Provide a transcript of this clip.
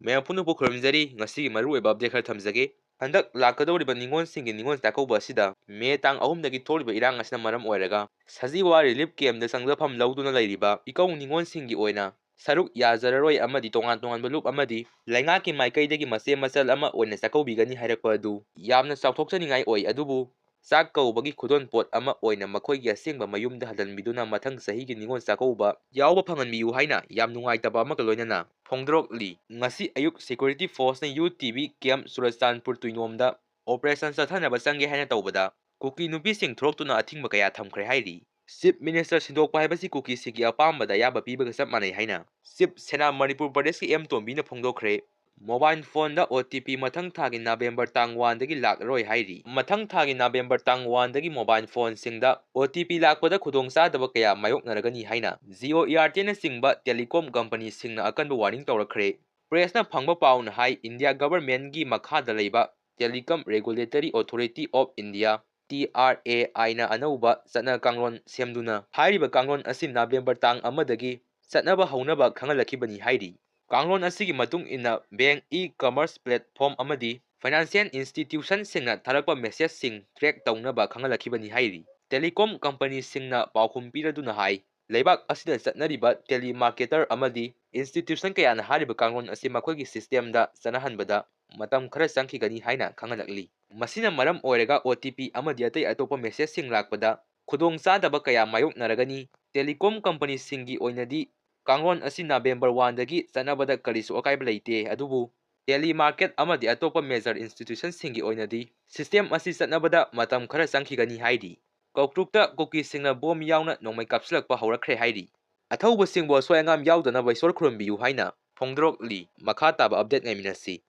Maya punupu khurumjari ngasi maru eba update khar thamjage. Handak lakadoriba ningon singi ningon takauba asida me tang ahumdagi tholiba irang asina maram oiraga sajiwa relief camp da sangjafam lawduna lairiba ikau ningon singi oina saruk yazararoi amadi tongan tongan belup amadi laingaki maikaidagi mase masal ama oina sakaubigani hairakpa adu yamna chawthokchaningai oi adubu sak kaubagi khudon pot ama oina makhoigi asengba mayumda hadanbiduna mathang sahigi ningon sakauba yawba phanganbiyu haina yam nungaitaba amaka loinana Phongdrokli ngasi ayuk security force na UTV camp Surajchandpur tuinomda operation sathanaba change haina tawbada Kuki nupising throktuna athingba kaya thamkhre hairi Chief Minister Sindokpa haibasi Kuki sigi apambada yaba pibaga chap manai haina Chief Sena Manipur Pradesh ki M Tombi na phongdokhre Mobile phone da OTP mathang thagi November tang 1 dagi lakroi hairi mathang thagi November tang 1 dagi mobile phone singda OTP lakpada khudong sadaba kaya mayok naragani haina Jio Airtel na singba telecom company singna akanba warning tawrakhre Press na phangba paw na hai India government gi makhada leiba Telecom Regulatory Authority of India TRAI na anauba satna kanglon semduna hairiba kanglon asi November tang amadagi satnaba haunaba khangalakibani hairi Kanglon asigi matung ina bank e-commerce platform amadi financial institution singna tharakpa message sing track taunaba khangalakibani hairi telecom company singna paukhum piraduna hai leibak asida chatnariba telemarketer amadi institution kayana hariba kanglon asi makhoigi system da sanahanbada matam khara changkhigani haina khangalakli masina maram oiraga OTP amadi atai atopa message sing lakpada khudong chadaba kaya mayok naragani telecom company singi oinadi Kanglon asi November 1 dagi sanabada karisu akaiba leite adubu telemarket amadi atopa major institution singi oinadi system asi sanabada matam khara changkhigani haidi Koutrukta Kuki Singna bom yauna Nongmei Kapsinlkpa Hwrakhre haidi athauba singbo soyangam yaudana baisor khurumbiyu haina Phongdrokli makha taba update ngaiminasi